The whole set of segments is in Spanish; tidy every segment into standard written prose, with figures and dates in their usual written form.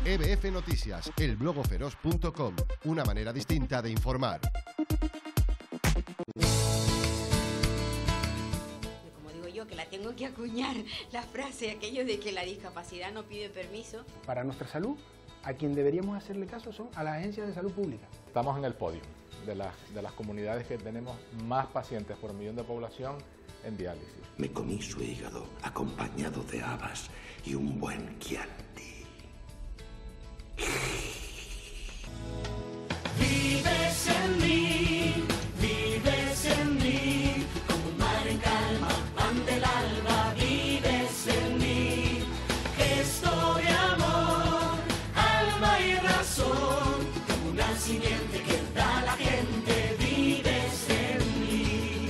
EBF Noticias, elblogoferoz.com, una manera distinta de informar. Como digo yo, que la tengo que acuñar, la frase, aquello de que la discapacidad no pide permiso. Para nuestra salud, a quien deberíamos hacerle caso son a las agencias de salud pública. Estamos en el podio de las comunidades que tenemos más pacientes por millón de población en diálisis. Me comí su hígado acompañado de habas y un buen Chianti. Vives en mí, como un mar en calma, pan del alba, vives en mí. Gesto de amor, alma y razón, como una simiente que da la gente, vives en mí.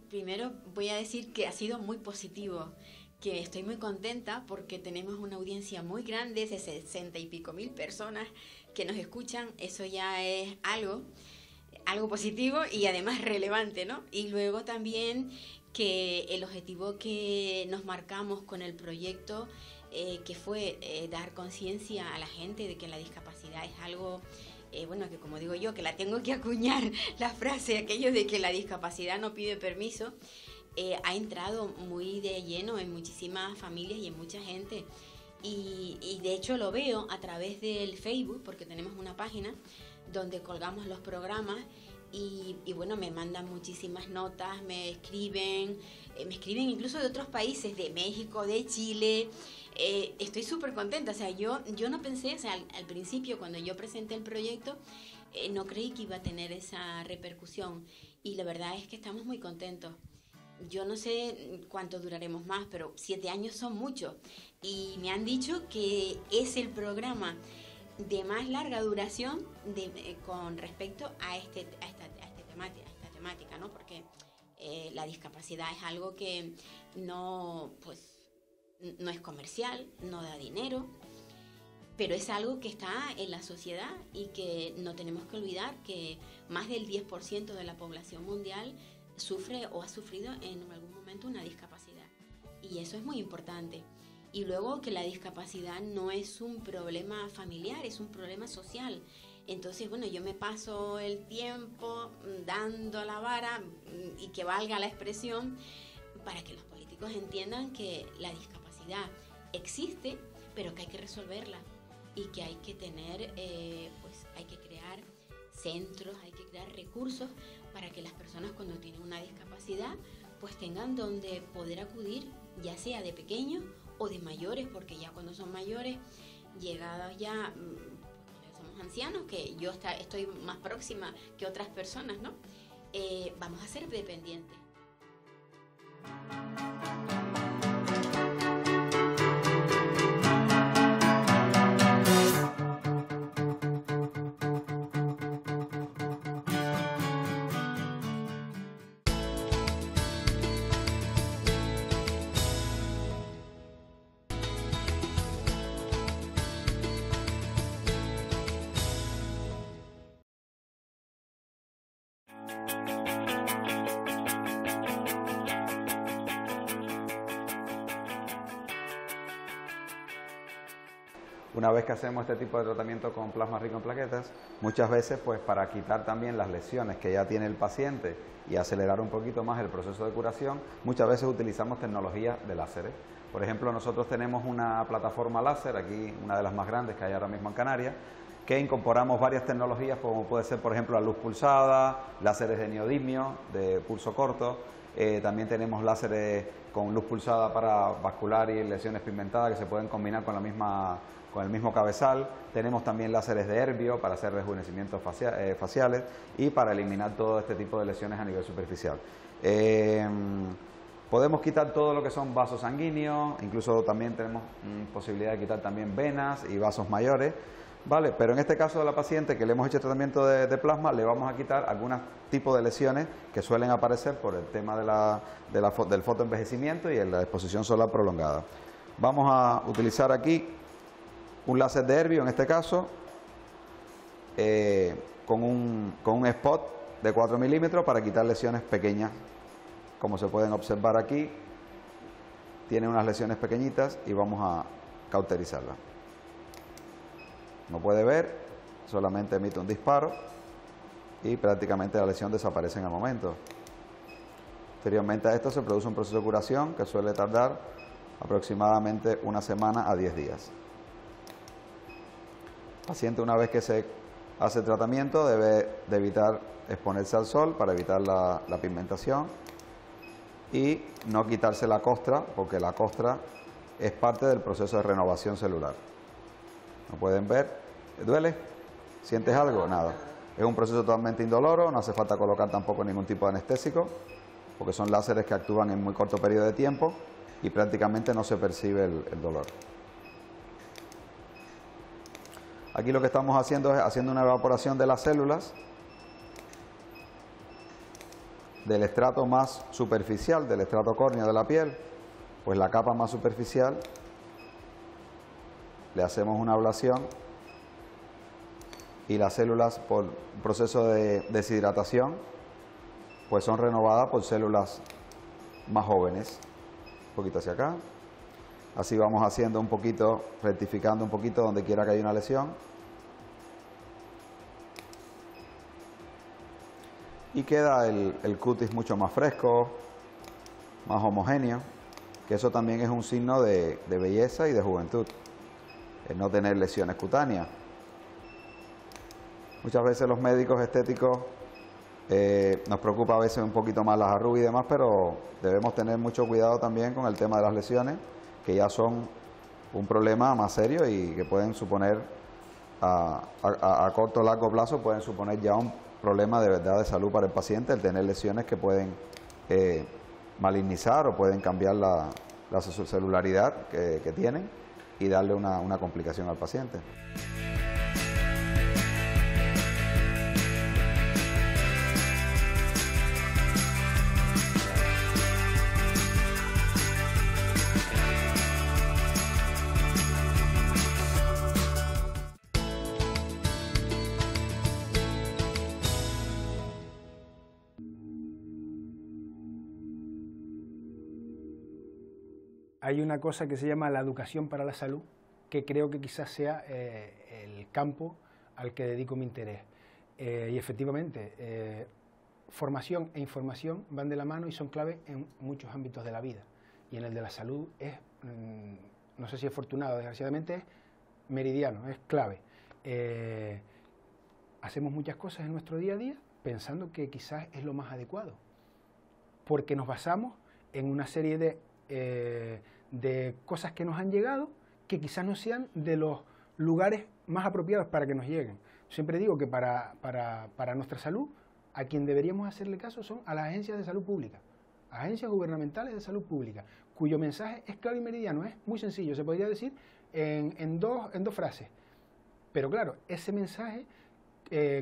Primero voy a decir que ha sido muy positivo, que estoy muy contenta porque tenemos una audiencia muy grande, de 60 y pico mil personas que nos escuchan. Eso ya es algo positivo y además relevante, ¿no? Y luego también que el objetivo que nos marcamos con el proyecto, que fue dar conciencia a la gente de que la discapacidad es algo... bueno, que como digo yo, que la tengo que acuñar, la frase, aquello de que la discapacidad no pide permiso, ha entrado muy de lleno en muchísimas familias y en mucha gente. Y de hecho lo veo a través del Facebook, porque tenemos una página donde colgamos los programas y bueno, me mandan muchísimas notas, me escriben incluso de otros países, de México, de Chile. Estoy súper contenta, o sea, yo no pensé, o sea, al principio cuando yo presenté el proyecto, no creí que iba a tener esa repercusión y la verdad es que estamos muy contentos. Yo no sé cuánto duraremos más, pero 7 años son muchos y me han dicho que es el programa de más larga duración con respecto a esta temática, ¿no? Porque la discapacidad es algo que no es comercial, no da dinero, pero es algo que está en la sociedad y que no tenemos que olvidar que más del 10% de la población mundial sufre o ha sufrido en algún momento una discapacidad. Y eso es muy importante. Y luego que la discapacidad no es un problema familiar, es un problema social. Entonces, bueno, yo me paso el tiempo dando la vara y que valga la expresión para que los políticos entiendan que la discapacidad existe, pero que hay que resolverla y que hay que tener, hay que crear centros, hay que crear recursos para que las personas cuando tienen una discapacidad pues tengan donde poder acudir, ya sea de pequeños o de mayores, porque ya cuando son mayores, llegados ya somos ancianos, que yo estoy más próxima que otras personas, ¿no? Vamos a ser dependientes. Una vez que hacemos este tipo de tratamiento con plasma rico en plaquetas, muchas veces pues para quitar también las lesiones que ya tiene el paciente y acelerar un poquito más el proceso de curación, muchas veces utilizamos tecnología de láseres. Por ejemplo, nosotros tenemos una plataforma láser, aquí una de las más grandes que hay ahora mismo en Canarias, que incorporamos varias tecnologías como puede ser por ejemplo la luz pulsada, láseres de neodimio de pulso corto, también tenemos láseres con luz pulsada para vascular y lesiones pigmentadas que se pueden combinar con el mismo cabezal. Tenemos también láseres de Herbio para hacer rejuvenecimientos faciales y para eliminar todo este tipo de lesiones a nivel superficial. Podemos quitar todo lo que son vasos sanguíneos, incluso también tenemos posibilidad de quitar también venas y vasos mayores, ¿vale? Pero en este caso de la paciente que le hemos hecho tratamiento de plasma, le vamos a quitar algunos tipos de lesiones que suelen aparecer por el tema del fotoenvejecimiento y la exposición solar prolongada. Vamos a utilizar aquí un láser de Erbio, en este caso, con un spot de 4 milímetros para quitar lesiones pequeñas. Como se pueden observar aquí, tiene unas lesiones pequeñitas y vamos a cauterizarla. Como puede ver, solamente emite un disparo y prácticamente la lesión desaparece en el momento. Posteriormente a esto se produce un proceso de curación que suele tardar aproximadamente 1 semana a 10 días. El paciente, una vez que se hace el tratamiento, debe de evitar exponerse al sol para evitar la pigmentación y no quitarse la costra, porque la costra es parte del proceso de renovación celular. Como pueden ver, ¿duele? ¿Sientes algo? Nada. Es un proceso totalmente indoloro, no hace falta colocar tampoco ningún tipo de anestésico, porque son láseres que actúan en muy corto periodo de tiempo y prácticamente no se percibe el dolor. Aquí lo que estamos haciendo es haciendo una evaporación de las células del estrato más superficial, del estrato córneo de la piel, pues la capa más superficial, le hacemos una ablación y las células, por un proceso de deshidratación, pues son renovadas por células más jóvenes. Un poquito hacia acá. Así vamos haciendo un poquito, rectificando un poquito donde quiera que haya una lesión. Y queda el cutis mucho más fresco, más homogéneo, que eso también es un signo de belleza y de juventud, el no tener lesiones cutáneas. Muchas veces los médicos estéticos nos preocupa a veces un poquito más las arrugas y demás, pero debemos tener mucho cuidado también con el tema de las lesiones, que ya son un problema más serio y que pueden suponer, a corto o largo plazo, pueden suponer ya un problema de verdad de salud para el paciente, el tener lesiones que pueden malignizar o pueden cambiar la celularidad que tienen y darle una complicación al paciente. Hay una cosa que se llama la educación para la salud, que creo que quizás sea el campo al que dedico mi interés. Y efectivamente, formación e información van de la mano y son clave en muchos ámbitos de la vida. Y en el de la salud es, no sé si es afortunado, desgraciadamente es meridiano, es clave. Hacemos muchas cosas en nuestro día a día pensando que quizás es lo más adecuado, porque nos basamos en una serie de cosas que nos han llegado que quizás no sean de los lugares más apropiados para que nos lleguen. Siempre digo que para nuestra salud, a quien deberíamos hacerle caso son a las agencias de salud pública, agencias gubernamentales de salud pública, cuyo mensaje es claro y meridiano, es muy sencillo, se podría decir en dos frases. Pero claro, ese mensaje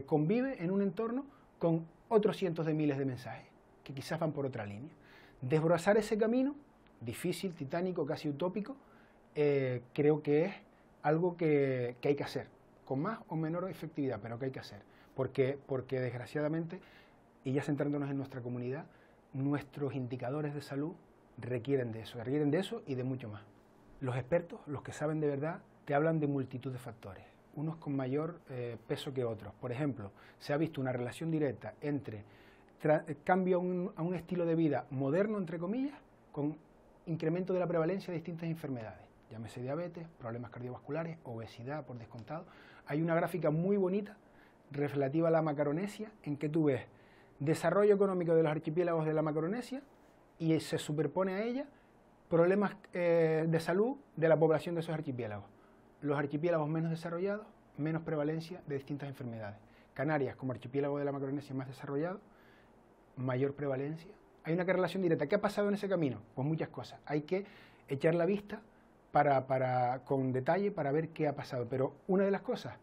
convive en un entorno con otros cientos de miles de mensajes que quizás van por otra línea. Desbrozar ese camino, difícil, titánico, casi utópico, creo que es algo que hay que hacer, con más o menor efectividad, pero que hay que hacer, porque desgraciadamente, y ya centrándonos en nuestra comunidad, nuestros indicadores de salud requieren de eso y de mucho más. Los expertos, los que saben de verdad, te hablan de multitud de factores, unos con mayor peso que otros. Por ejemplo, se ha visto una relación directa entre cambio a un estilo de vida moderno, entre comillas, con incremento de la prevalencia de distintas enfermedades, llámese diabetes, problemas cardiovasculares, obesidad por descontado. Hay una gráfica muy bonita relativa a la Macaronesia, en que tú ves desarrollo económico de los archipiélagos de la Macaronesia y se superpone a ella problemas de salud de la población de esos archipiélagos. Los archipiélagos menos desarrollados, menos prevalencia de distintas enfermedades. Canarias, como archipiélago de la Macaronesia más desarrollado, mayor prevalencia. hay una correlación directa. ¿Qué ha pasado en ese camino? Pues muchas cosas. Hay que echar la vista con detalle para ver qué ha pasado. Pero una de las cosas,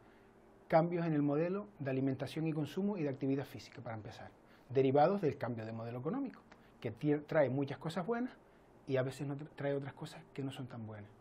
cambios en el modelo de alimentación y consumo y de actividad física, para empezar, derivados del cambio de modelo económico, que trae muchas cosas buenas y a veces no trae otras cosas que no son tan buenas.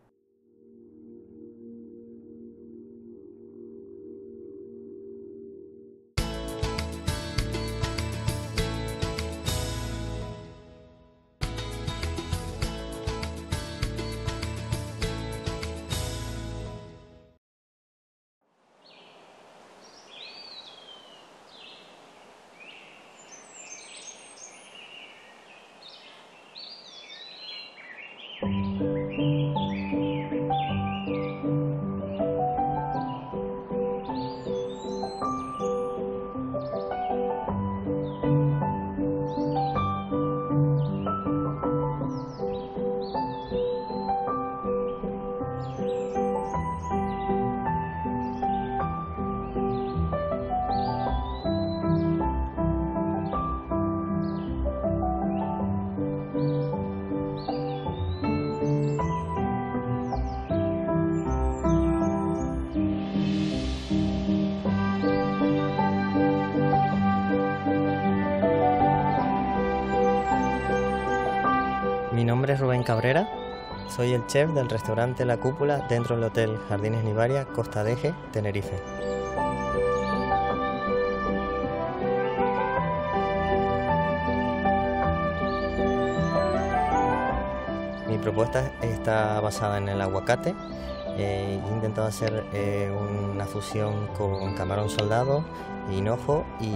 Mi nombre es Rubén Cabrera, soy el chef del restaurante La Cúpula dentro del Hotel Jardines Nivaria, Costa de Eje, Tenerife. Mi propuesta está basada en el aguacate. He intentado hacer una fusión con camarón soldado, hinojo y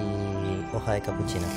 hoja de capuchina.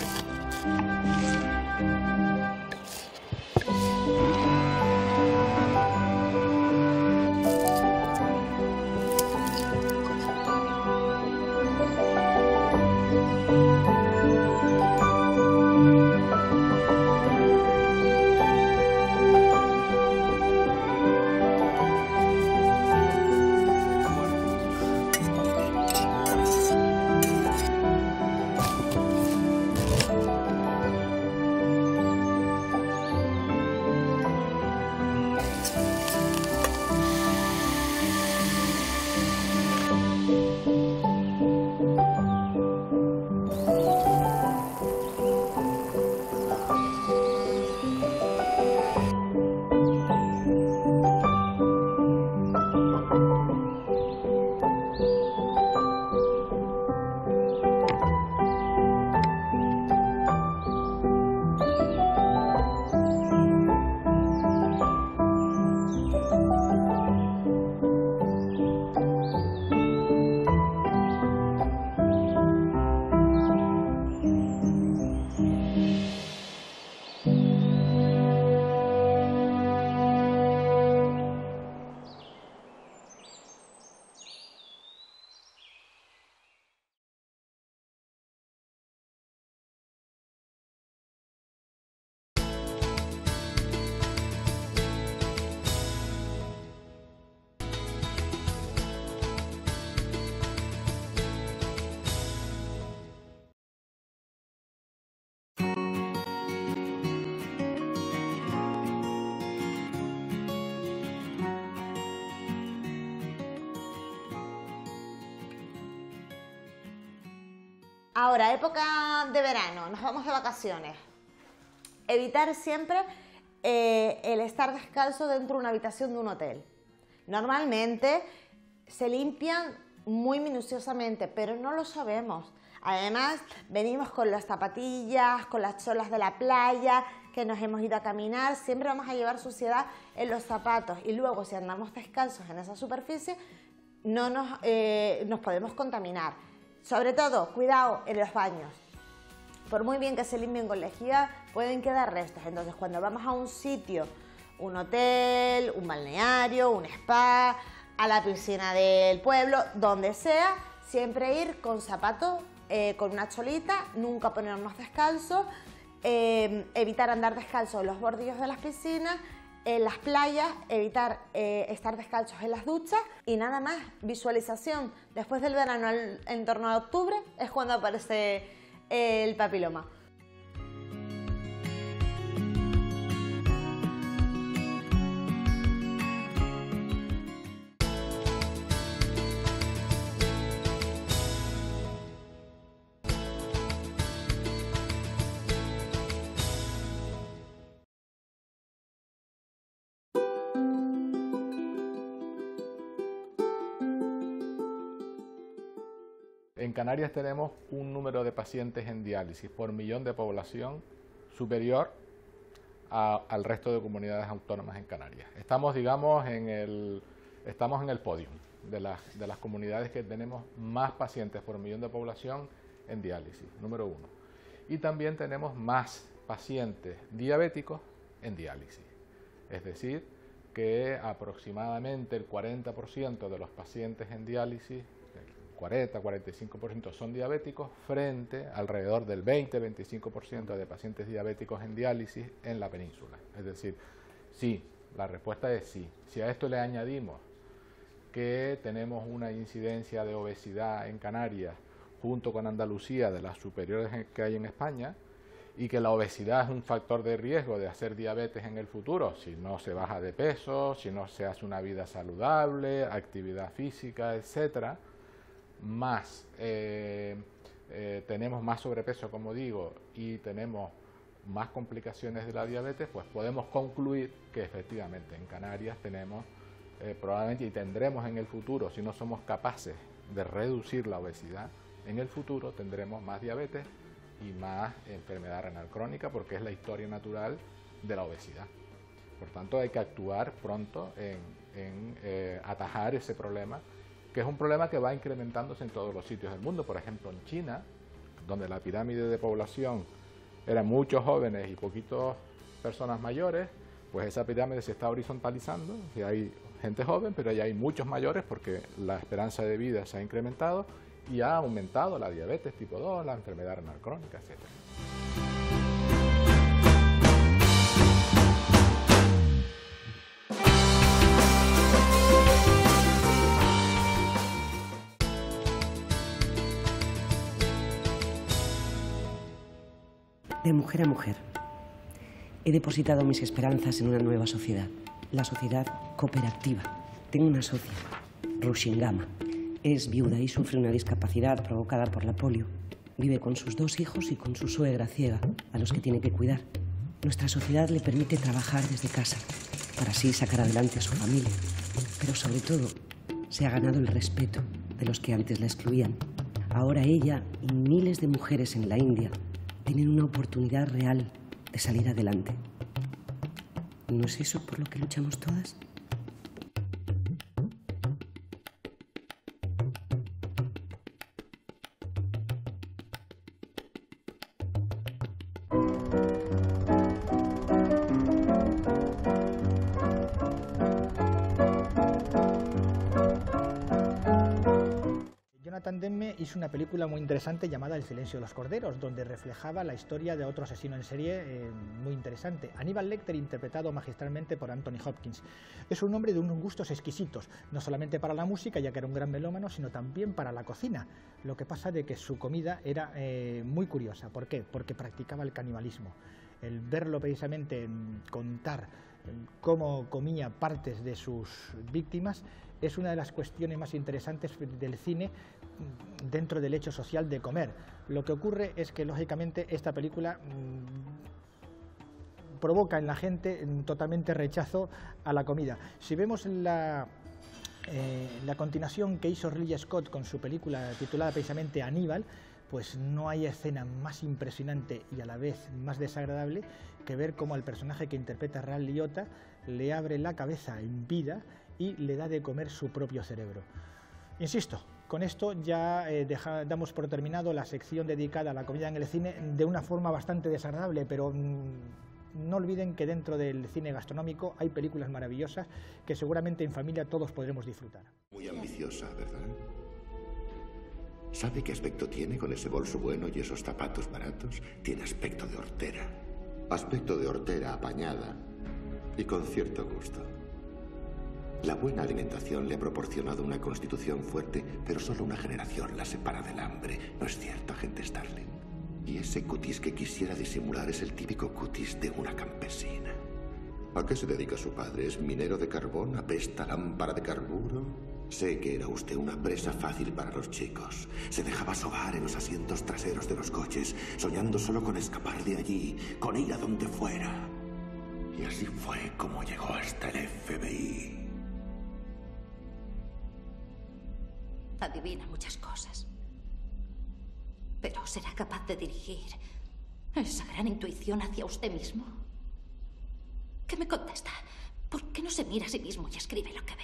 Ahora, época de verano, nos vamos de vacaciones. Evitar siempre el estar descalzo dentro de una habitación de un hotel. Normalmente se limpian muy minuciosamente, pero no lo sabemos. Además, venimos con las zapatillas, con las cholas de la playa, que nos hemos ido a caminar, siempre vamos a llevar suciedad en los zapatos y luego si andamos descalzos en esa superficie no nos podemos contaminar. Sobre todo, cuidado en los baños. Por muy bien que se limpien con lejía, pueden quedar restos. Entonces, cuando vamos a un sitio, un hotel, un balneario, un spa, a la piscina del pueblo, donde sea, siempre ir con zapatos, con una cholita, nunca ponernos descalzos, evitar andar descalzos en los bordillos de las piscinas, en las playas, evitar estar descalzos en las duchas y nada más. Visualización, después del verano en torno a octubre es cuando aparece el papiloma. Canarias tenemos un número de pacientes en diálisis por millón de población superior al resto de comunidades autónomas en Canarias. Estamos, digamos, en el podio de las comunidades que tenemos más pacientes por millón de población en diálisis, número 1. Y también tenemos más pacientes diabéticos en diálisis. Es decir, que aproximadamente el 40% de los pacientes en diálisis, el 40-45% son diabéticos, frente a alrededor del 20-25% de pacientes diabéticos en diálisis en la península. Es decir, sí, la respuesta es sí. Si a esto le añadimos que tenemos una incidencia de obesidad en Canarias, junto con Andalucía, de las superiores que hay en España, y que la obesidad es un factor de riesgo de hacer diabetes en el futuro, si no se baja de peso, si no se hace una vida saludable, actividad física, etcétera, más tenemos más sobrepeso, como digo, y tenemos más complicaciones de la diabetes, pues podemos concluir que efectivamente en Canarias tenemos probablemente, y tendremos en el futuro, si no somos capaces de reducir la obesidad, en el futuro tendremos más diabetes y más enfermedad renal crónica, porque es la historia natural de la obesidad. Por tanto, hay que actuar pronto en atajar ese problema, que es un problema que va incrementándose en todos los sitios del mundo. Por ejemplo, en China, donde la pirámide de población eran muchos jóvenes y poquitas personas mayores, pues esa pirámide se está horizontalizando, y hay gente joven, pero ya hay muchos mayores porque la esperanza de vida se ha incrementado y ha aumentado la diabetes tipo 2, la enfermedad renal crónica, etc. De mujer a mujer, he depositado mis esperanzas en una nueva sociedad, la sociedad cooperativa. Tengo una socia, Rushingama. Es viuda y sufre una discapacidad provocada por la polio. Vive con sus 2 hijos y con su suegra ciega, a los que tiene que cuidar. Nuestra sociedad le permite trabajar desde casa, para así sacar adelante a su familia. Pero sobre todo, se ha ganado el respeto de los que antes la excluían. Ahora ella y miles de mujeres en la India tienen una oportunidad real de salir adelante. ¿No es eso por lo que luchamos todas? Jonathan Demme hizo una película muy interesante llamada El silencio de los corderos, donde reflejaba la historia de otro asesino en serie muy interesante. Aníbal Lecter, interpretado magistralmente por Anthony Hopkins. Es un hombre de unos gustos exquisitos, no solamente para la música, ya que era un gran melómano, sino también para la cocina. Lo que pasa de que su comida era muy curiosa. ¿Por qué? Porque practicaba el canibalismo. El verlo precisamente contar cómo comía partes de sus víctimas es una de las cuestiones más interesantes del cine dentro del hecho social de comer. Lo que ocurre es que, lógicamente, esta película provoca en la gente totalmente rechazo a la comida. Si vemos la continuación que hizo Ridley Scott con su película titulada precisamente Aníbal, pues no hay escena más impresionante y a la vez más desagradable que ver cómo al personaje que interpreta Ray Liotta le abre la cabeza en vida y le da de comer su propio cerebro. Insisto, con esto ya damos por terminado la sección dedicada a la comida en el cine de una forma bastante desagradable, pero no olviden que dentro del cine gastronómico hay películas maravillosas que seguramente en familia todos podremos disfrutar. Muy ambiciosa, ¿verdad? ¿Sabe qué aspecto tiene con ese bolso bueno y esos zapatos baratos? Tiene aspecto de hortera. Aspecto de hortera apañada y con cierto gusto. La buena alimentación le ha proporcionado una constitución fuerte, pero solo una generación la separa del hambre. ¿No es cierto, agente Starling? Y ese cutis que quisiera disimular es el típico cutis de una campesina. ¿A qué se dedica su padre? ¿Es minero de carbón? ¿Apesta lámpara de carburo? Sé que era usted una presa fácil para los chicos. Se dejaba sobar en los asientos traseros de los coches, soñando solo con escapar de allí, con ir a donde fuera. Y así fue como llegó hasta el FBI. Adivina muchas cosas. pero ¿será capaz de dirigir esa gran intuición hacia usted mismo? ¿Qué me contesta? ¿Por qué no se mira a sí mismo y escribe lo que ve?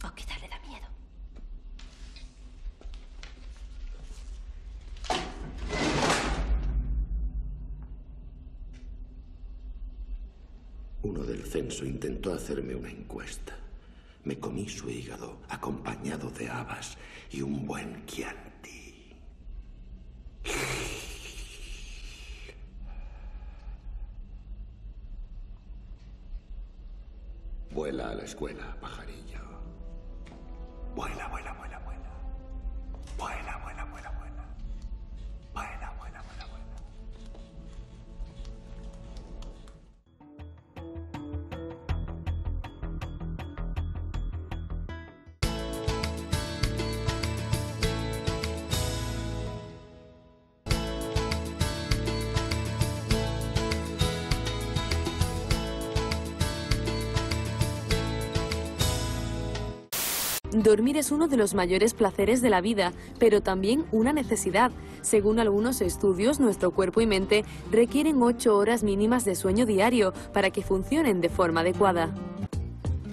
O quizá le da miedo. Uno del censo intentó hacerme una encuesta. Me comí su hígado, acompañado de habas y un buen Chianti. Vuela a la escuela, pajarillo. Vuela, vuela, vuela, vuela. Vuela, vuela, vuela, vuela. Vuela, vuela, vuela, vuela. Dormir es uno de los mayores placeres de la vida, pero también una necesidad. Según algunos estudios, nuestro cuerpo y mente requieren 8 horas mínimas de sueño diario para que funcionen de forma adecuada.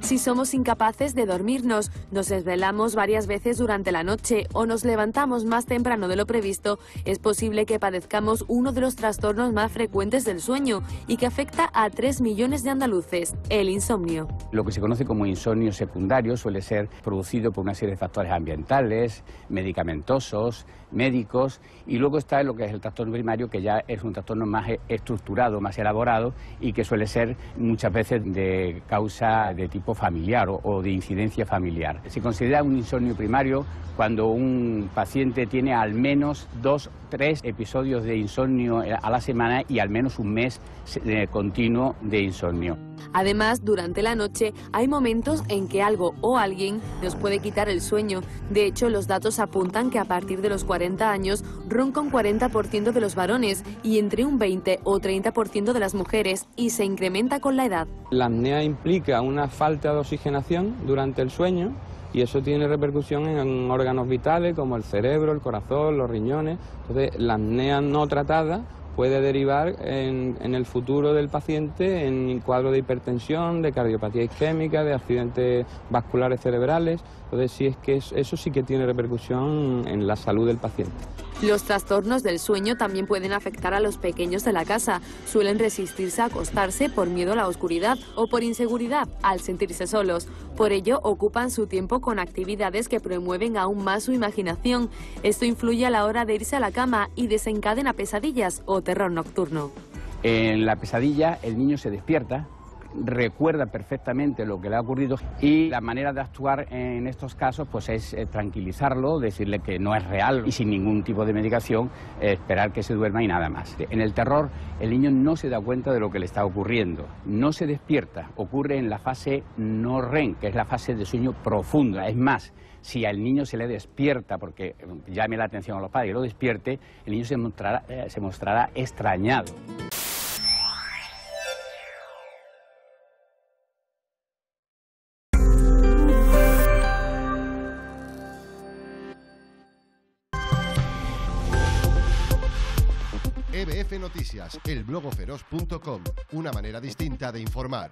Si somos incapaces de dormirnos, nos desvelamos varias veces durante la noche o nos levantamos más temprano de lo previsto, es posible que padezcamos uno de los trastornos más frecuentes del sueño y que afecta a 3 millones de andaluces, el insomnio. Lo que se conoce como insomnio secundario suele ser producido por una serie de factores ambientales, medicamentosos, médicos, y luego está lo que es el trastorno primario, que ya es un trastorno más estructurado, más elaborado y que suele ser muchas veces de causa de tipo familiar o de incidencia familiar. Se considera un insomnio primario cuando un paciente tiene al menos 2, 3 episodios de insomnio a la semana y al menos un mes continuo de insomnio. Además, durante la noche hay momentos en que algo o alguien nos puede quitar el sueño. De hecho, los datos apuntan que a partir de los 40 años ronca un 40% de los varones y entre un 20 o 30% de las mujeres, y se incrementa con la edad. La apnea implica una falta de oxigenación durante el sueño y eso tiene repercusión en órganos vitales como el cerebro, el corazón, los riñones. Entonces, la apnea no tratada puede derivar en el futuro del paciente en cuadro de hipertensión, de cardiopatía isquémica, de accidentes vasculares cerebrales. Entonces, sí, es que eso sí que tiene repercusión en la salud del paciente. Los trastornos del sueño también pueden afectar a los pequeños de la casa. Suelen resistirse a acostarse por miedo a la oscuridad o por inseguridad al sentirse solos. Por ello, ocupan su tiempo con actividades que promueven aún más su imaginación. Esto influye a la hora de irse a la cama y desencadena pesadillas o terror nocturno. En la pesadilla el niño se despierta, recuerda perfectamente lo que le ha ocurrido y la manera de actuar en estos casos pues es tranquilizarlo, decirle que no es real y sin ningún tipo de medicación esperar que se duerma y nada más. En el terror el niño no se da cuenta de lo que le está ocurriendo, no se despierta, ocurre en la fase no REM, que es la fase de sueño profunda. Es más, si al niño se le despierta, porque llame la atención a los padres y lo despierte, el niño se mostrará extrañado. EBF Noticias, elblogoferoz.com, una manera distinta de informar.